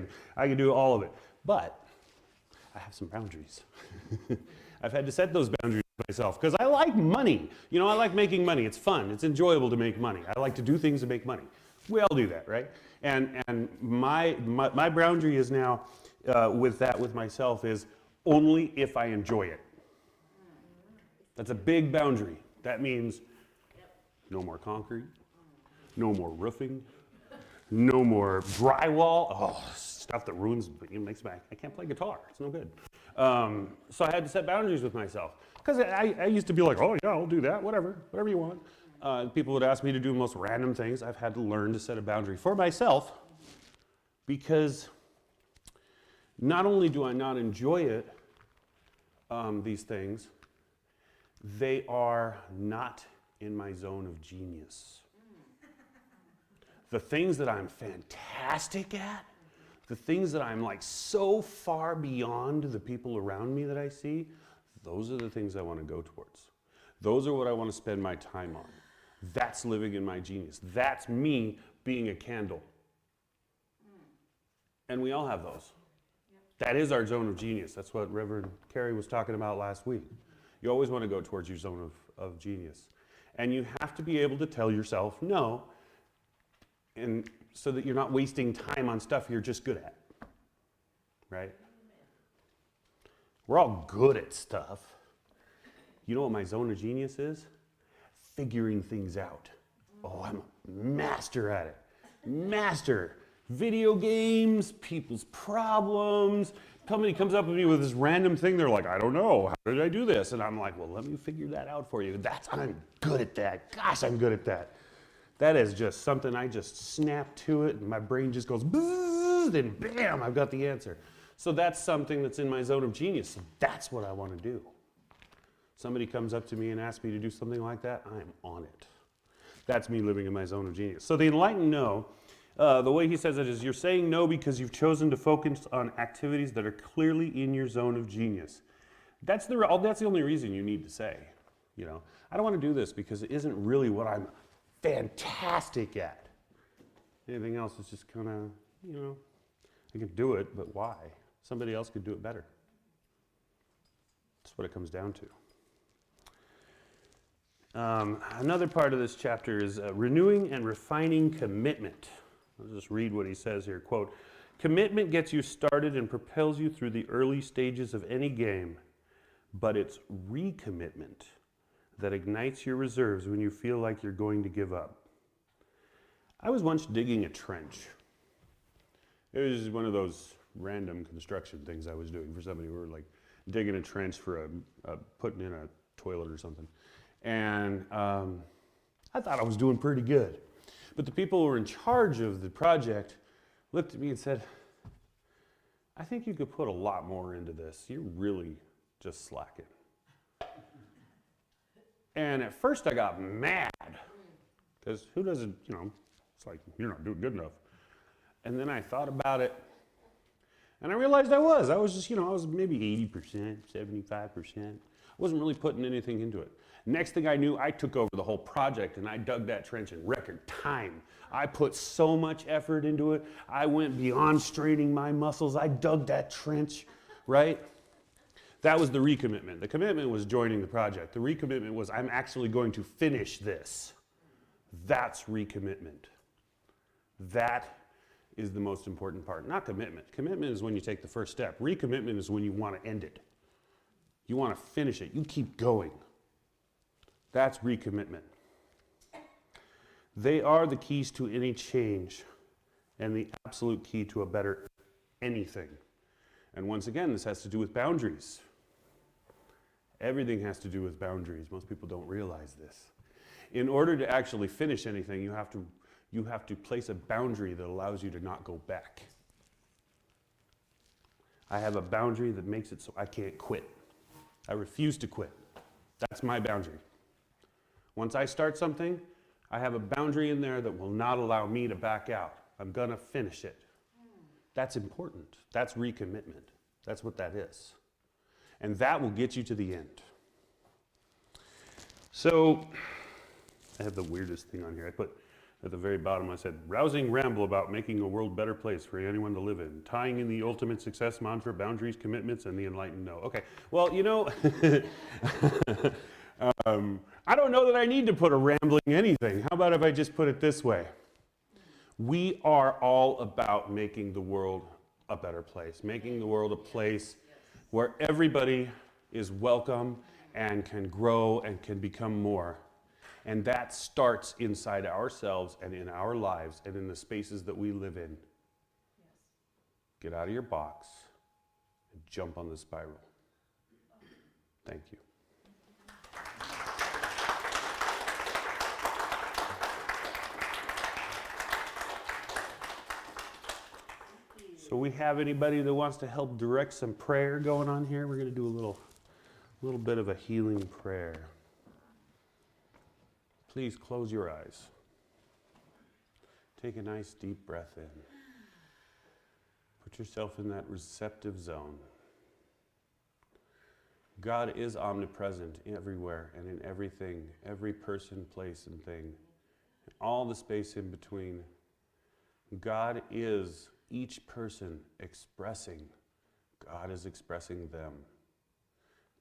Speaker 4: can do all of it. But I have some boundaries. I've had to set those boundaries myself because I like money. You know, I like making money. It's fun. It's enjoyable to make money. I like to do things to make money. We all do that, right? And my boundary is now with myself is only if I enjoy it. That's a big boundary. That means no more concrete, no more roofing, no more drywall. Oh, stuff that ruins, makes I can't play guitar. It's no good. So I had to set boundaries with myself. Because I used to be like, oh yeah, I'll do that, whatever you want. People would ask me to do the most random things. I've had to learn to set a boundary for myself because not only do I not enjoy it, these things, they are not in my zone of genius. The things that I'm fantastic at, the things that I'm like so far beyond the people around me that I see, those are the things I want to go towards. Those are what I want to spend my time on. That's living in my genius. That's me being a candle. And we all have those. That is our zone of genius. That's what Reverend Carrie was talking about last week. You always want to go towards your zone of genius. And you have to be able to tell yourself no, and so that you're not wasting time on stuff you're just good at. Right? We're all good at stuff. You know what my zone of genius is? Figuring things out. Oh, I'm a master at it. Master. Video games, people's problems. Somebody comes up with me with this random thing, they're like, I don't know, how did I do this? And I'm like, well, let me figure that out for you. I'm good at that. Gosh, I'm good at that. That is just something I just snap to it and my brain just goes, bzzz, and bam, I've got the answer. So that's something that's in my zone of genius. So that's what I want to do. Somebody comes up to me and asks me to do something like that, I'm on it. That's me living in my zone of genius. So the enlightened know, the way he says it is, you're saying no because you've chosen to focus on activities that are clearly in your zone of genius. That's the only reason you need to say, you know, I don't want to do this because it isn't really what I'm fantastic at. Anything else is just kind of, you know, I can do it, but why? Somebody else could do it better. That's what it comes down to. Another part of this chapter is renewing and refining commitment. I'll just read what he says here. Quote, commitment gets you started and propels you through the early stages of any game, but it's recommitment that ignites your reserves when you feel like you're going to give up. I was once digging a trench. It was one of those random construction things I was doing for somebody. We were like digging a trench for putting in a toilet or something. And I thought I was doing pretty good. But the people who were in charge of the project looked at me and said, I think you could put a lot more into this. You're really just slacking. And at first I got mad, because who doesn't, you know, it's like, you're not doing good enough. And then I thought about it, and I realized I was just, you know, I was maybe 80%, 75%. I wasn't really putting anything into it. Next thing I knew, I took over the whole project and I dug that trench in record time. I put so much effort into it. I went beyond straining my muscles. I dug that trench, right? That was the recommitment. The commitment was joining the project. The recommitment was, I'm actually going to finish this. That's recommitment. That is the most important part. Not commitment. Commitment is when you take the first step. Recommitment is when you want to end it. You want to finish it. You keep going. That's recommitment. They are the keys to any change and the absolute key to a better anything. And once again, this has to do with boundaries. Everything has to do with boundaries. Most people don't realize this. In order to actually finish anything, you have to place a boundary that allows you to not go back. I have a boundary that makes it so I can't quit. I refuse to quit. That's my boundary. Once I start something, I have a boundary in there that will not allow me to back out. I'm gonna finish it. That's important. That's recommitment. That's what that is. And that will get you to the end. So, I have the weirdest thing on here. I put at the very bottom, I said, rousing ramble about making a world better place for anyone to live in, tying in the ultimate success mantra, boundaries, commitments, and the enlightened know. Okay, well, you know, I don't know that I need to put a rambling anything. How about if I just put it this way? We are all about making the world a better place, making the world a place where everybody is welcome and can grow and can become more. And that starts inside ourselves and in our lives and in the spaces that we live in. Get out of your box and jump on the spiral. Thank you. So we have anybody that wants to help direct some prayer going on here? We're going to do a little bit of a healing prayer. Please close your eyes. Take a nice deep breath in. Put yourself in that receptive zone. God is omnipresent everywhere and in everything, every person, place, and thing, and all the space in between. God is each person expressing. God is expressing them.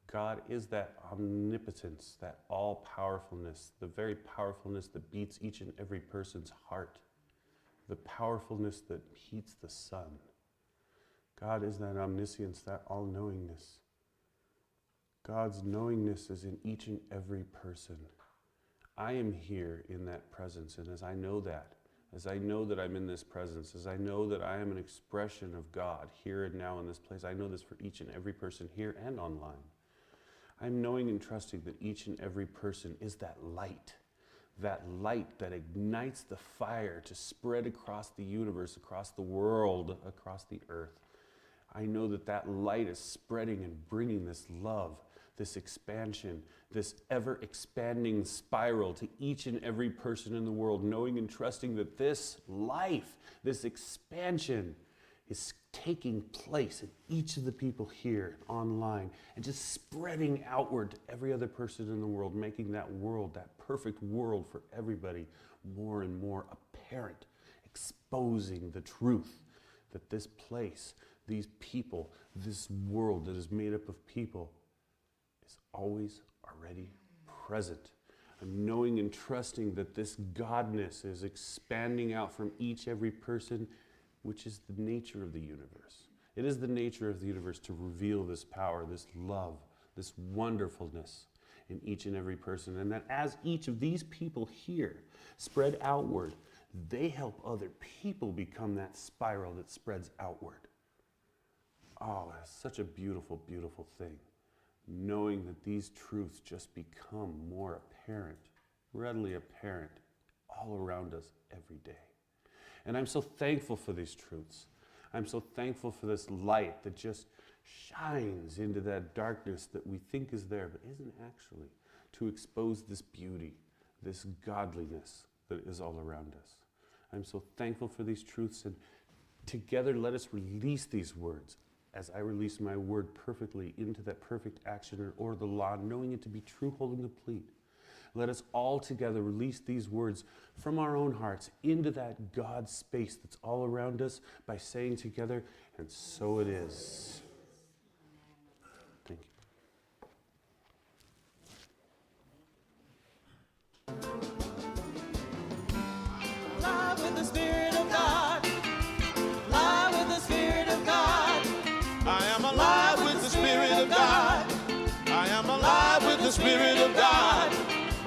Speaker 4: God is that omnipotence, that all-powerfulness, the very powerfulness that beats each and every person's heart, the powerfulness that heats the sun. God is that omniscience, that all-knowingness. God's knowingness is in each and every person. I am here in that presence, and as I know that I'm in this presence, as I know that I am an expression of God here and now in this place, I know this for each and every person here and online. I'm knowing and trusting that each and every person is that light that ignites the fire to spread across the universe, across the world, across the earth. I know that that light is spreading and bringing this love, this expansion, this ever-expanding spiral to each and every person in the world, knowing and trusting that this life, this expansion is taking place in each of the people here online and just spreading outward to every other person in the world, making that world, that perfect world for everybody, more and more apparent, exposing the truth that this place, these people, this world that is made up of people is always already present. I'm knowing and trusting that this godness is expanding out from every person, which is the nature of the universe. It is the nature of the universe to reveal this power, this love, this wonderfulness in each and every person. And that as each of these people here spread outward, they help other people become that spiral that spreads outward. Oh, that's such a beautiful, beautiful thing. Knowing that these truths just become more apparent, readily apparent, all around us every day. And I'm so thankful for these truths. I'm so thankful for this light that just shines into that darkness that we think is there, but isn't actually, to expose this beauty, this godliness that is all around us. I'm so thankful for these truths, and together let us release these words as I release my word perfectly into that perfect action or the law, knowing it to be true, whole, and complete. Let us all together release these words from our own hearts into that God space that's all around us by saying together, and so it is. Thank you.
Speaker 2: Live with the Spirit of God. Live with the Spirit of God. I am alive with the Spirit of God. I am alive with the Spirit of God.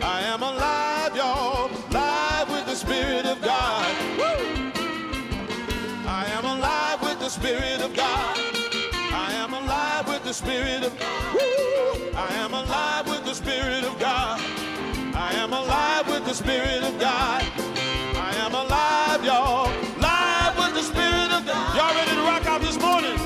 Speaker 2: I am alive, y'all, live with the Spirit of God. Woo! I am alive with the Spirit of God. I am alive with the Spirit of God. Woo! I am alive with the Spirit of God. I am alive with the Spirit of God. I am alive, y'all, live with the Spirit of God. Y'all ready to rock out this morning?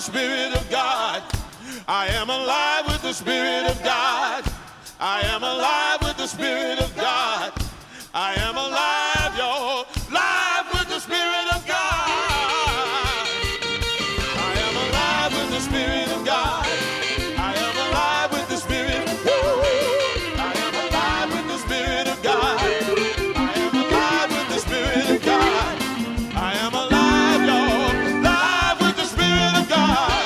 Speaker 2: Spirit alive with the Spirit of God. I am alive with the Spirit of God. I am alive, y'all, live with the Spirit of God. I am alive with the Spirit of God. I am alive with the Spirit. Woo! I am alive with the Spirit of God. I am alive with the Spirit of God. I am alive, y'all, live with the Spirit of God.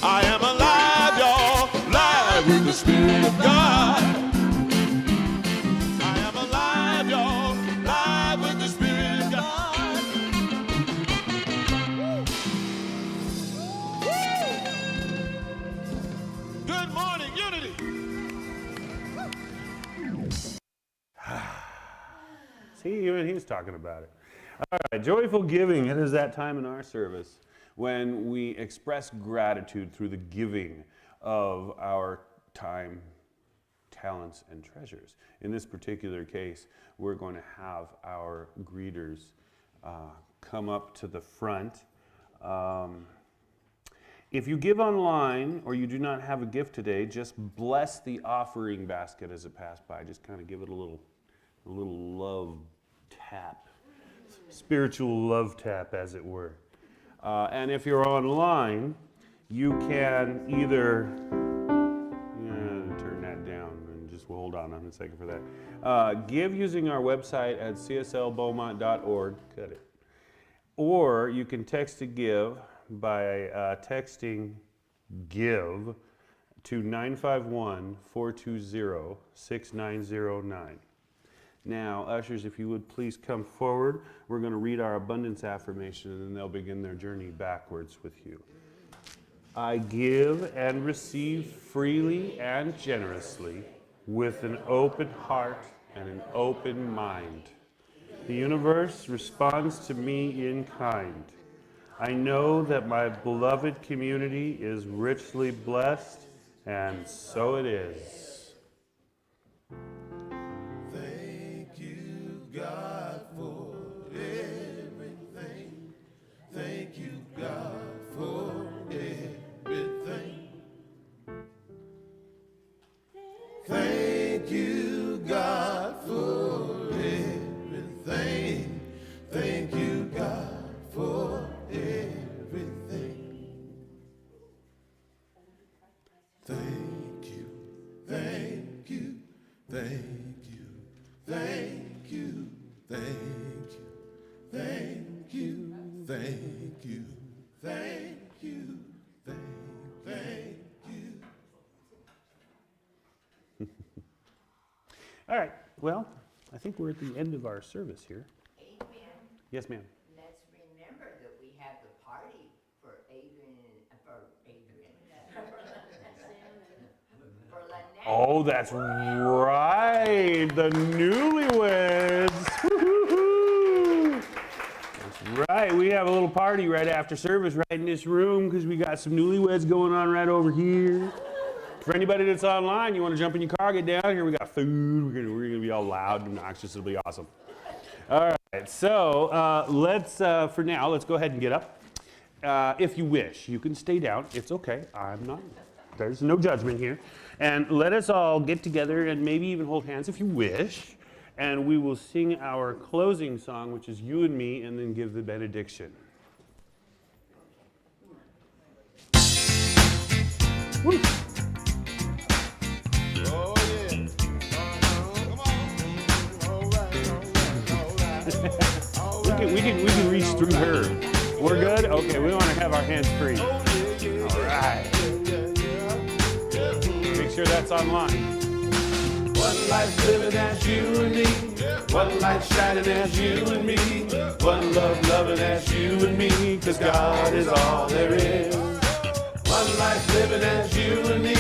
Speaker 2: I am alive, y'all, live with the Spirit of God. I am alive, y'all, live with the Spirit of God. Good morning, Unity.
Speaker 4: See, even he's talking about it. All right, joyful giving. It is that time in our service when we express gratitude through the giving of our time, talents, and treasures. In this particular case, we're going to have our greeters come up to the front. If you give online or you do not have a gift today, just bless the offering basket as it passed by. Just kind of give it a little love tap, spiritual love tap, as it were. And if you're online, you can either turn that down and just hold on a second for that. Give using our website at cslbeaumont.org. Cut it. Or you can text to give by texting give to 951-420-6909. Now, ushers, if you would please come forward. We're going to read our abundance affirmation, and then they'll begin their journey backwards with you. I give and receive freely and generously with an open heart and an open mind. The universe responds to me in kind. I know that my beloved community is richly blessed, and so it is.
Speaker 2: Thank you, God, for everything. Thank you, God, for everything. Thank you, God, for everything. Thank you, God, for everything. Thank you, thank you, thank you, thank you, thank you, thank you, thank you, thank you, thank you.
Speaker 4: All right, well, I think we're at the end of our service here.
Speaker 7: Adrian,
Speaker 4: Yes, ma'am.
Speaker 7: let's remember that we have the party for Adrian, for Lynette.
Speaker 4: Oh, that's right, the newlyweds. Woo-hoo-hoo. That's right, we have a little party right after service right in this room because we got some newlyweds going on right over here. For anybody that's online, you want to jump in your car, get down here, we got food, we're gonna be all loud and obnoxious, it'll be awesome. All right, so let's go ahead and get up. If you wish, you can stay down, it's okay, there's no judgment here. And let us all get together and maybe even hold hands if you wish, and we will sing our closing song, which is You and Me, and then give the benediction. Woo.
Speaker 2: Oh, yeah. Come on. All right.
Speaker 4: We can reach through her. We're good? Okay, we want to have our hands free. All right. Make sure that's online.
Speaker 2: One life living as you and me. One light shining as you and me. One love loving as you and me. 'Cause God is all there is. One life living as you and me.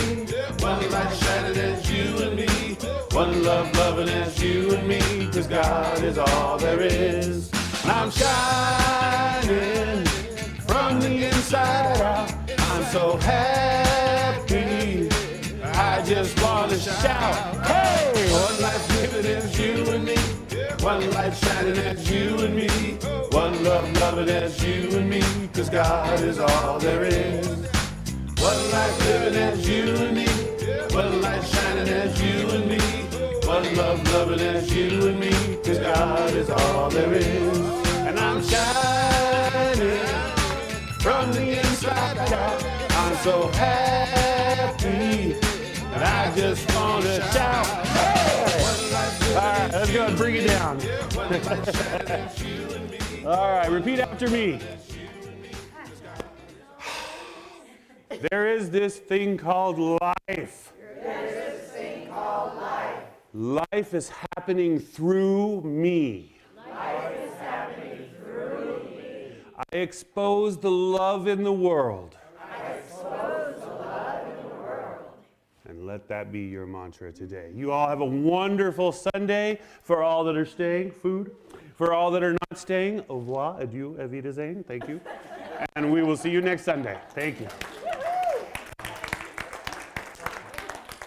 Speaker 2: One light shining as you and me. One love loving as you and me. 'Cause God is all there is. And I'm shining from the inside out. I'm so happy. I just want to shout, hey! One life living as you and me. One light shining as you and me. One love loving as you and me. 'Cause God is all there is.
Speaker 4: What a life living as you and me. What a light shining as you and me. What a love loving as you and me. 'Cause God is all there is. And I'm shining from the inside out. I'm so happy. And I just want to shout. Hey! All right, let's go and bring it down. All right, repeat after me. There is this thing called life. Life is happening through me. I expose the love in the world. And let that be your mantra today. You all have a wonderful Sunday. For all that are staying, food. For all that are not staying, au revoir, adieu, auf Wiedersehen. Thank you. And we will see you next Sunday. Thank you.